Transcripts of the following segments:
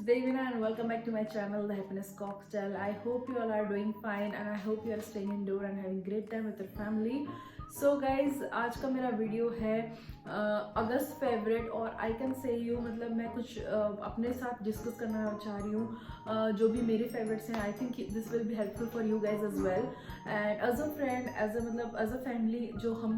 Devina and welcome back to my channel, The Happiness Cocktail. I hope you all are doing fine and I hope you are staying indoor and having great time with your family. So guys, आज का मेरा video है अगस्त favourite और I can say you मतलब मैं कुछ अपने साथ डिस्कस करना चाह रही हूँ जो भी मेरे फेवरेट्स हैं. I think this will be helpful for you guys as well and as a friend as a family जो हम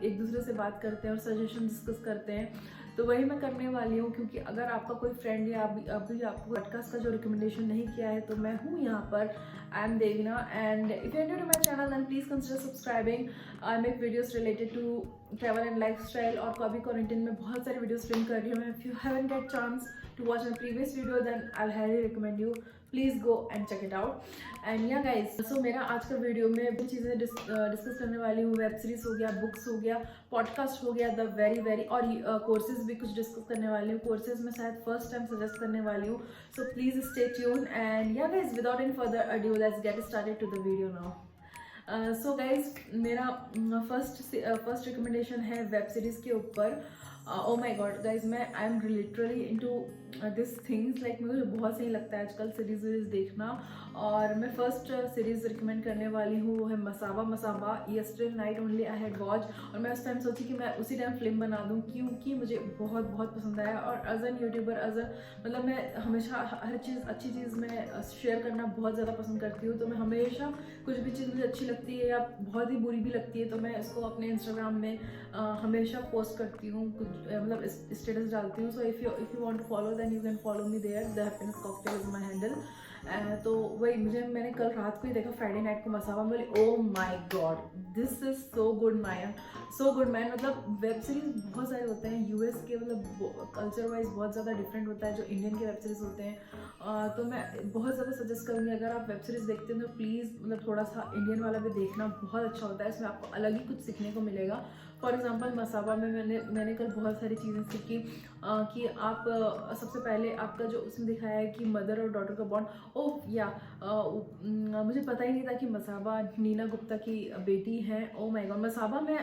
एक दूसरे से बात करते हैं और सजेशन डिस्कस करते हैं, तो वही मैं करने वाली हूँ. क्योंकि अगर आपका कोई फ्रेंड या अभी आपको पॉडकास्ट का जो रिकमेंडेशन नहीं किया है तो मैं हूँ यहाँ पर. I am Devina and if you are new to my channel then please consider subscribing. I make videos related to travel and lifestyle और अभी क्वारंटाइन में बहुत सारे वीडियोस फिल्म कर रही हूँ. If you haven't get chance to watch my previous video then I'll highly recommend you, please go and check it out. And yeah guys, so मेरा आज का वीडियो में भी चीज़ें डिस्कस करने वाली हूँ. वेब सीरीज हो गया, बुक्स हो गया, पॉडकास्ट हो गया, द वेरी और कोर्सेज भी कुछ डिस्कस करने वाली हूँ. कोर्सेज में शायद फर्स्ट टाइम सजेस्ट करने वाली हूँ. So please stay tune and yeah guys without any further ado let's get started to the video now. So guys मेरा फर्स्ट रिकमेंडेशन है वेब सीरीज के ऊपर. ओ माई गॉड गाइज, मैं I am literally into this things like मुझे बहुत सही लगता है आजकल सीरीज वीरीज देखना. और मैं फर्स्ट सीरीज रिकमेंड करने वाली हूँ वो है Masaba. Yesterday night only I had watch और मैं उस टाइम सोची कि मैं उसी टाइम फिल्म बना दूँ क्योंकि मुझे बहुत पसंद आया. और एज एन यूट्यूबर मतलब मैं हमेशा हर चीज़ अच्छी चीज़ मैं शेयर करना बहुत ज़्यादा पसंद करती हूँ. तो मैं हमेशा कुछ भी चीज़ मुझे अच्छी लगती है या बहुत ही बुरी भी लगती है तो मैं इसको अपने इंस्टाग्राम में हमेशा पोस्ट करती हूँ, मतलब स्टेटस डालती हूँ. So if you want to follow then you can follow me there. The happiness cocktail is my handle. तो वही मैंने कल रात को ही देखा फ्राइडे नाइट को मसाबा. बोले oh my God this is so good man. मतलब वेब सीरीज बहुत सारे होते हैं यूएस के, मतलब कल्चर वाइज बहुत ज़्यादा डिफरेंट होता है जो इंडियन के वेब सीरीज होते हैं. तो मैं बहुत ज़्यादा सजेस्ट करूँगी अगर आप वेब सीरीज देखते हैं तो प्लीज़ मतलब थोड़ा सा इंडियन वाला भी देखना, बहुत अच्छा होता है. इसमें आपको अलग ही कुछ सीखने को मिलेगा. फॉर एग्जाम्पल मसाबा में मैंने कल बहुत सारी चीज़ें सीखी कि आप सबसे पहले आपका जो उसमें दिखाया है कि मदर और डॉटर का बॉन्ड. मुझे पता ही नहीं था कि मसाबा नीना गुप्ता की बेटी है. ओ माय गॉड, मसाबा में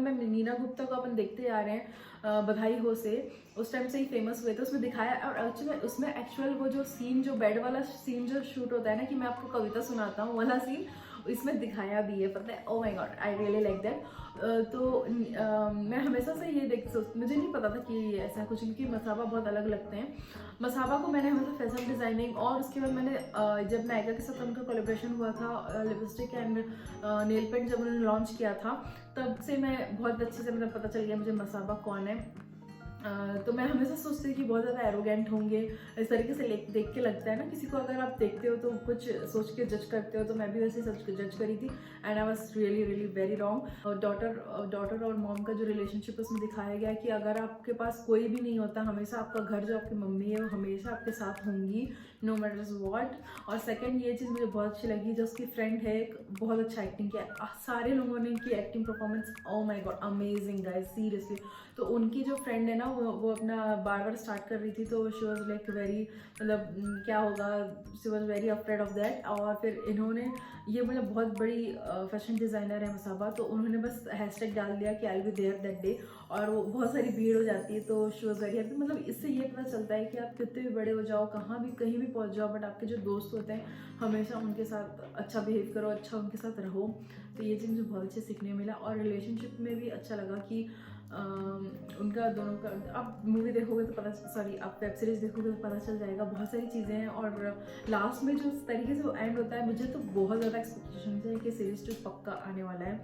मैं नीना गुप्ता को अपन देखते आ रहे हैं बधाई हो से, उस टाइम से ही फेमस हुए थे. उसमें दिखाया और एक्चुअली उसमें एक्चुअल वो जो सीन जो बेड वाला सीन जो शूट होता है ना कि मैं आपको कविता सुनाता हूँ वाला सीन इसमें दिखाया भी है, पता है. Oh my God I really like that. तो मैं हमेशा से ये मुझे नहीं पता था कि ऐसा कुछ, क्योंकि मसाबा बहुत अलग लगते हैं. मसाबा को मैंने हमेशा फैशन डिज़ाइनिंग और उसके बाद मैंने जब नायका के साथ उनका कोलैबोरेशन हुआ था लिपस्टिक एंड नेल पेंट जब उन्होंने लॉन्च किया था तब से मैं बहुत अच्छे से मतलब पता चल गया मुझे मसाबा कौन है. तो मैं हमेशा सोचती थी कि बहुत ज़्यादा एरोगेंट होंगे, इस तरीके से देख के लगता है ना किसी को, अगर आप देखते हो तो कुछ सोच के जज करते हो. तो मैं भी वैसे ही जज करी थी and I was really very wrong. Daughter और मॉम का जो रिलेशनशिप उसमें दिखाया गया है कि अगर आपके पास कोई भी नहीं होता, हमेशा आपका घर जो आपकी मम्मी है वो हमेशा आपके साथ होंगी नो मैटर्स व्हाट. और सेकेंड ये चीज़ मुझे बहुत अच्छी लगी जो उसकी फ्रेंड है, एक बहुत अच्छा एक्टिंग किया सारे लोगों ने. इनकी acting performance oh my God amazing guys seriously. तो उनकी जो फ्रेंड है ना वो अपना बार स्टार्ट कर रही थी तो शी वॉज लाइक वेरी मतलब क्या होगा, she was very afraid of that. और फिर इन्होंने ये मतलब बहुत बड़ी फैशन डिज़ाइनर है मसाबा, तो उन्होंने बस हैशटैग डाल दिया कि I will be there that day और वो बहुत सारी भीड़ हो जाती है. तो शी वॉज वेरी हैप्पी. मतलब इससे ये पता चलता है कि आप कितने भी बड़े हो जाओ, कहीं भी पहुंच जाओ, बट आपके जो दोस्त होते हैं हमेशा उनके साथ अच्छा बिहेव करो, अच्छा उनके साथ रहो. तो ये चीज़ मुझे बहुत अच्छे सीखने मिला. और रिलेशनशिप में भी अच्छा लगा कि उनका दोनों का, आप मूवी देखोगे तो आप वेब सीरीज देखोगे तो पता चल जाएगा बहुत सारी चीज़ें हैं. और लास्ट में जो तरीके से वो एंड होता है मुझे तो बहुत ज़्यादा एक्सपेक्टेशन है कि सीरीज 2 पक्का आने वाला है.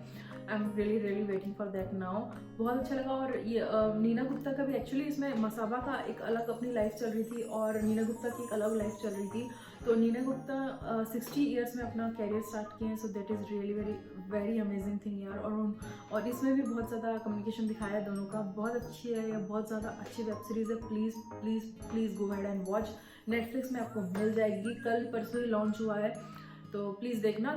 I am really waiting for that now. बहुत अच्छा लगा. और ये नीना गुप्ता का भी एक्चुअली इसमें मसाबा का एक अलग अपनी लाइफ चल रही थी और नीना गुप्ता की एक अलग लाइफ चल रही थी. तो नीना गुप्ता 60 ईयर्स में अपना कैरियर स्टार्ट किए हैं. So that is really very amazing thing यार. और इसमें भी बहुत ज़्यादा कम्युनिकेशन दिखाया है दोनों का. बहुत अच्छी है, या बहुत ज़्यादा अच्छी वेब सीरीज़ है. Please go head and watch. Netflix में आपको मिल जाएगी. कल परसों ही लॉन्च हुआ है तो प्लीज़ देखना.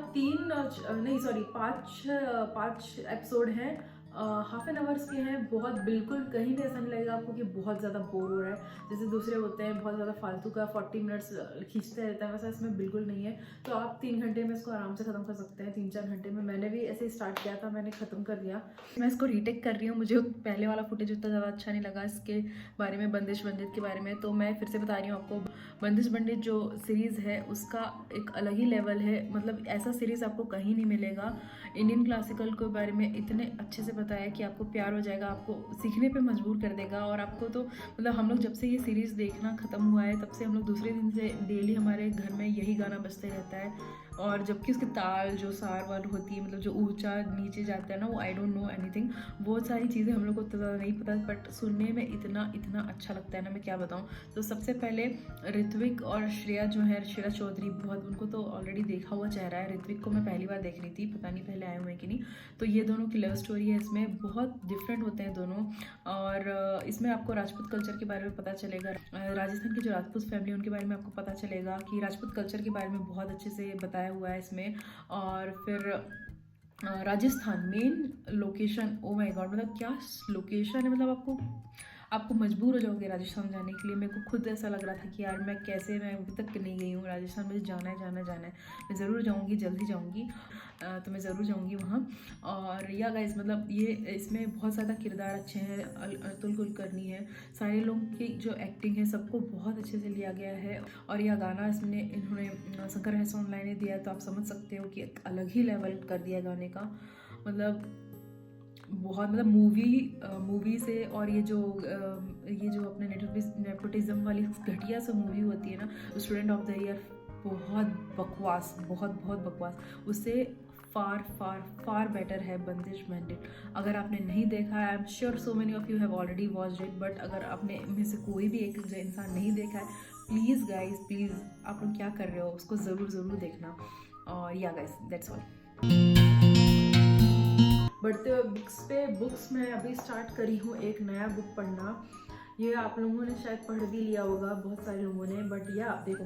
5 एपिसोड हैं. हाफ एन आवर्स के हैं। बहुत बिल्कुल कहीं भी ऐसा नहीं लगेगा आपको कि बहुत ज़्यादा बोर हो रहा है, जैसे दूसरे होते हैं बहुत ज़्यादा फालतू का 40 मिनट्स खींचते रहता है, वैसा इसमें बिल्कुल नहीं है। तो आप 3 घंटे में इसको आराम से ख़त्म कर सकते हैं, 3-4 घंटे में। मैंने भी ऐसे ही स्टार्ट किया था, मैंने ख़त्म कर दिया। मैं इसको रीटेक कर रही हूँ, मुझे पहले वाला फुटेज उतना ज़्यादा अच्छा नहीं लगा इसके बारे में, बंदिश बंदित के बारे में। तो मैं फिर से बता रही हूँ आपको, बंदिश बंदित जो सीरीज़ है उसका एक अलग ही लेवल है, मतलब ऐसा सीरीज़ आपको कहीं नहीं मिलेगा। इंडियन क्लासिकल के बारे में इतने अच्छे से बताया कि आपको प्यार हो जाएगा, आपको सीखने पे मजबूर कर देगा। और आपको तो मतलब हम लोग जब से ये सीरीज़ देखना ख़त्म हुआ है तब से हम लोग दूसरे दिन से डेली हमारे घर में यही गाना बजते रहता है। और जबकि उसकी ताल जो सार वार होती है, मतलब जो ऊंचा नीचे जाता है ना, वो आई डोंट नो एनीथिंग, बहुत सारी चीज़ें हम लोग को उतना ज़्यादा नहीं पता, बट सुनने में इतना इतना अच्छा लगता है ना, मैं क्या बताऊँ। तो सबसे पहले ऋत्विक और श्रेया जो है, श्रेया चौधरी, बहुत उनको तो ऑलरेडी देखा हुआ चेहरा है। ऋत्विक को मैं पहली बार देख रही थी, पता नहीं पहले आए हुए हैं कि नहीं। तो ये दोनों की लव स्टोरी है, इसमें बहुत डिफरेंट होते हैं दोनों। और इसमें आपको राजपूत कल्चर के बारे में पता चलेगा, राजस्थान की जो राजपूत फैमिली उनके बारे में आपको पता चलेगा कि राजपूत कल्चर के बारे में बहुत अच्छे से बताया हुआ है इसमें। और फिर Rajasthan main location, oh my God, मतलब क्या लोकेशन है, मतलब आपको मजबूर हो जाओगे राजस्थान जाने के लिए। मेरे को खुद ऐसा लग रहा था कि यार मैं अभी तक नहीं गई हूँ राजस्थान, मुझे जाना है। मैं ज़रूर जाऊँगी, जल्दी जाऊँगी, तो मैं ज़रूर जाऊँगी वहाँ। और या गाइस, मतलब ये इसमें बहुत ज़्यादा किरदार अच्छे हैं, अतुल कुलकर्णी है, सारे लोग की जो एक्टिंग है सबको बहुत अच्छे से लिया गया है। और यह गाना इन्होंने शंकर है ऑनलाइन ने दिया, तो आप समझ सकते हो कि एक अलग ही लेवल कर दिया गाने का, मतलब बहुत, मतलब मूवी से। और ये जो अपने नेपोटिज्म वाली घटिया सा मूवी होती है ना, स्टूडेंट ऑफ द ईयर, बहुत बकवास, बहुत बकवास। उससे फार बेटर है बंदिश बंदित। अगर आपने नहीं देखा है, I am sure so many of you have already watched it, but अगर आपने में से कोई भी एक इंसान नहीं देखा है, प्लीज़ गाइज, प्लीज़, आप लोग क्या कर रहे हो, उसको ज़रूर देखना। और या गाइज, दैट्स ऑल। बढ़ते हुए बुक्स में अभी स्टार्ट करी हूँ एक नया बुक पढ़ना। ये आप लोगों ने शायद पढ़ भी लिया होगा, बहुत सारे लोगों ने, बट या देखो,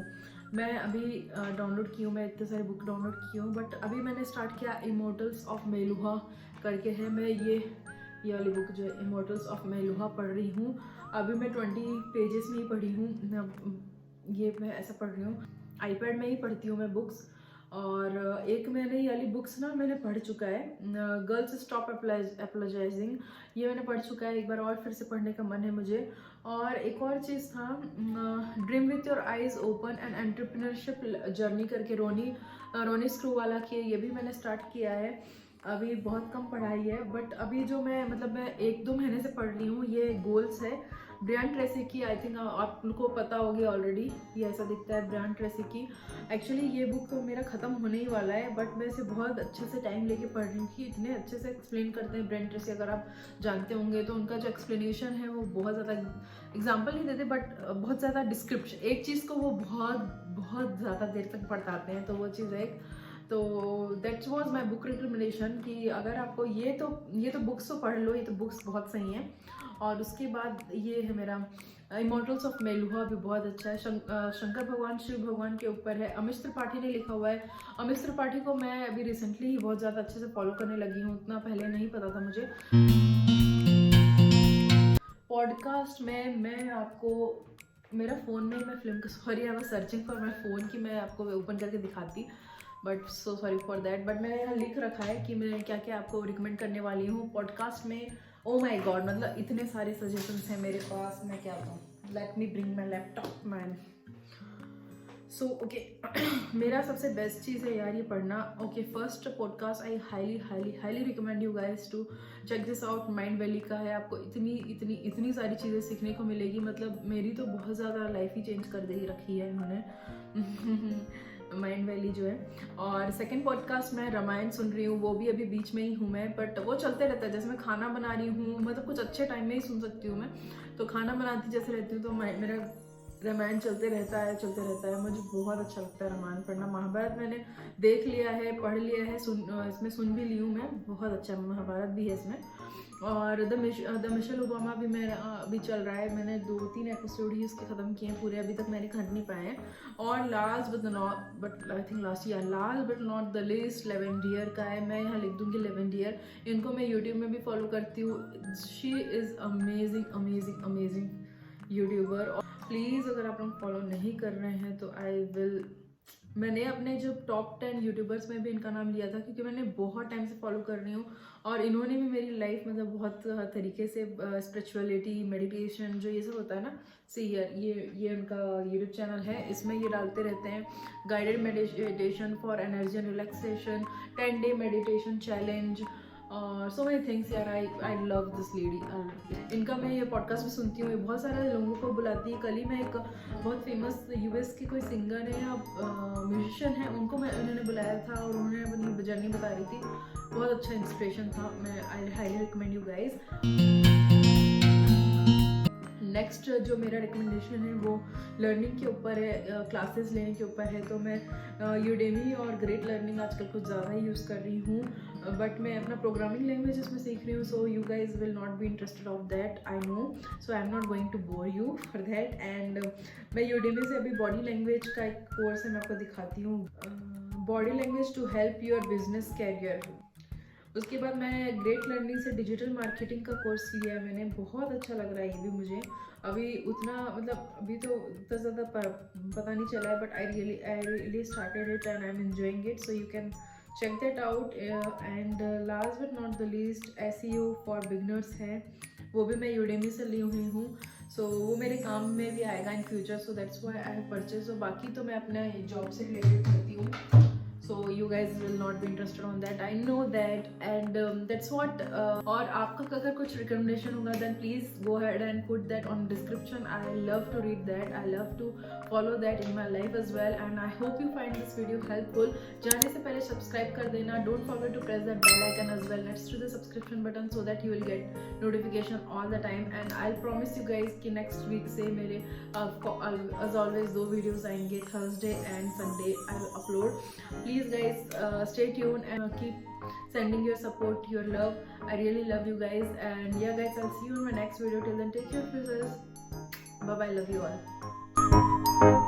मैं अभी डाउनलोड की हूँ, मैं इतने सारे बुक डाउनलोड की हूँ, बट अभी मैंने स्टार्ट किया इमोर्टल्स ऑफ मेलुहा करके है। मैं ये वाली बुक जो है इमोर्टल्स ऑफ मेलुहा पढ़ रही हूँ। अभी मैं 20 पेजेस में ही पढ़ी हूँ, ये मैं ऐसा पढ़ रही हूँ, आईपैड में ही पढ़ती हूँ मैं बुक्स। और एक मैंने ये वाली बुक्स ना मैंने पढ़ चुका है, गर्ल्स स्टॉप एपोलोजाइजिंग, ये मैंने पढ़ चुका है, एक बार और फिर से पढ़ने का मन है मुझे। और एक और चीज़ था, dream with your eyes open and entrepreneurship journey करके, रोनी स्क्रूवाला की, ये भी मैंने स्टार्ट किया है। अभी बहुत कम पढ़ाई है, बट अभी जो मैं 1-2 महीने से पढ़ रही हूँ, ये गोल्स है, ब्रायन ट्रेसी की। आई थिंक आप लोग को पता होगी ऑलरेडी, ये ऐसा दिखता है, ब्रायन ट्रेसी की। एक्चुअली ये बुक मेरा ख़त्म होने ही वाला है, बट मैं इसे बहुत अच्छे से टाइम लेके पढ़ रही हूँ कि इतने अच्छे से एक्सप्लेन करते हैं ब्रायन ट्रेसी। अगर आप जानते होंगे तो उनका जो एक्सप्लेनेशन है वो बहुत ज़्यादा, एग्जाम्पल नहीं देते बट बहुत ज़्यादा डिस्क्रिप्शन, एक चीज़ को वो बहुत ज़्यादा देर तक पढ़ाते हैं, तो वो चीज़ है। तो that's was my book recommendation कि अगर आपको ये तो बुक्स तो पढ़ लो, ये तो बुक्स बहुत सही हैं। और उसके बाद ये है मेरा इमोर्टल्स ऑफ मेलुहा, भी बहुत अच्छा है, शंकर भगवान शिव भगवान के ऊपर है, अमिश त्रिपाठी ने लिखा हुआ है। अमिश त्रिपाठी को मैं अभी रिसेंटली ही बहुत ज़्यादा अच्छे से फॉलो करने लगी हूँ, उतना पहले नहीं पता था मुझे। पॉडकास्ट में मैं आपको मेरा फ़ोन में मैं फिल्म का, sorry I was searching for my phone कि मैं आपको ओपन करके दिखाती, but so sorry for that. But मैंने यहाँ लिख रखा है कि मैं क्या क्या आपको रिकमेंड करने वाली हूँ पॉडकास्ट में। ओ माय गॉड, मतलब इतने सारे सजेशंस हैं मेरे पास, मैं क्या बताऊँ। Let me bring my laptop man. So okay, मेरा सबसे बेस्ट चीज़ है यार ये पढ़ना। Okay, first podcast I highly recommend you guys to check this out, Mindvalley का है। आपको इतनी सारी चीज़ें सीखने को मिलेगी, मतलब मेरी तो बहुत ज़्यादा लाइफ ही चेंज कर दे रखी है इन्होंने माइंड वैली जो है। और सेकंड पॉडकास्ट मैं रामायण सुन रही हूँ, वो भी अभी बीच में ही हूँ मैं, बट वो चलते रहता है, जैसे मैं खाना बना रही हूँ, मतलब कुछ अच्छे टाइम में ही सुन सकती हूँ मैं, तो खाना बनाती जैसे रहती हूँ तो मेरा रामायण चलते रहता है। मुझे बहुत अच्छा लगता है रामायण पढ़ना। महाभारत मैंने देख लिया है, पढ़ लिया है, इसमें सुन भी ली हूँ मैं, बहुत अच्छा महाभारत भी है इसमें। और द मिशेल ओबामा भी मेरा अभी चल रहा है, मैंने 2-3 एपिसोड ही उसके ख़त्म किए हैं पूरे, अभी तक मैंने खट नहीं पाए हैं। और last but not the least लेवेंडियर का है, मैं यहाँ लिख दूँगी लेवेंडियर। इनको मैं यूट्यूब में भी फॉलो करती हूँ। She is amazing YouTuber. और प्लीज़ अगर आप लोग फॉलो नहीं कर रहे हैं तो मैंने अपने जो टॉप 10 यूट्यूबर्स में भी इनका नाम लिया था, क्योंकि मैंने बहुत टाइम से फॉलो कर रही हूँ और इन्होंने भी मेरी लाइफ मतलब बहुत तरीके से स्पिरिचुअलिटी, मेडिटेशन, जो ये सब होता है ना, ये उनका यूट्यूब चैनल है, इसमें ये डालते रहते हैं guided meditation for energy and relaxation, 10 day meditation challenge और सो मेनी थिंग्स यार। I love this lady. इनका मैं ये पॉडकास्ट भी सुनती हूँ, ये बहुत सारे लोगों को बुलाती है। कल ही मैं एक बहुत फेमस यूएस की कोई सिंगर है या म्यूजिशियन है, उन्होंने बुलाया था और उन्होंने अपनी जर्नी बता रही थी। बहुत अच्छा इंस्पिरेशन था। आई highly recommend you guys. Next जो मेरा रिकमेंडेशन है वो लर्निंग के ऊपर है, क्लासेस लेने के ऊपर है। तो मैं यूडेमी और ग्रेट लर्निंग आजकल कुछ ज़्यादा ही यूज़ कर रही हूँ, बट मैं अपना प्रोग्रामिंग लैंग्वेज इसमें सीख रही हूँ। So you guys will not be interested of that, I know, so I am not going to bore you for that. And मैं यूडेमी से अभी बॉडी लैंग्वेज का एक कोर्स है, मैं आपको दिखाती हूँ, body language to help your business career. उसके बाद मैं ग्रेट लर्निंग से डिजिटल मार्केटिंग का कोर्स लिया है मैंने, बहुत अच्छा लग रहा है ये भी मुझे। अभी उतना मतलब अभी तो उतना ज़्यादा पता नहीं चला है, but I really started it and I am enjoying it, so you can check that out. And last but not the least SEO for beginners है, वो भी मैं यूडेमी से ली हुई हूँ। सो वो मेरे काम में भी आएगा in future, so that's why I have purchase. और बाकी तो मैं अपने जॉब से रिलेटेड करती हूँ, so you guys will not be interested on that, I know that, and that's what और आपका अगर कुछ recommendation होगा then please go ahead and put that on description. I love to read that, I love to follow that in my life as well, and I hope you find this video helpful. जाने से पहले subscribe कर देना, don't forget to press that bell icon as well next to the subscription button so that you will get notification all the time. And I'll promise you guys कि next week से मेरे as always 2 videos आएंगे, Thursday and Sunday I will upload. Please guys stay tuned and keep sending your support, your love. I really love you guys, and yeah guys, I'll see you in my next video. Till then, take care of yourselves. Bye bye, love you all.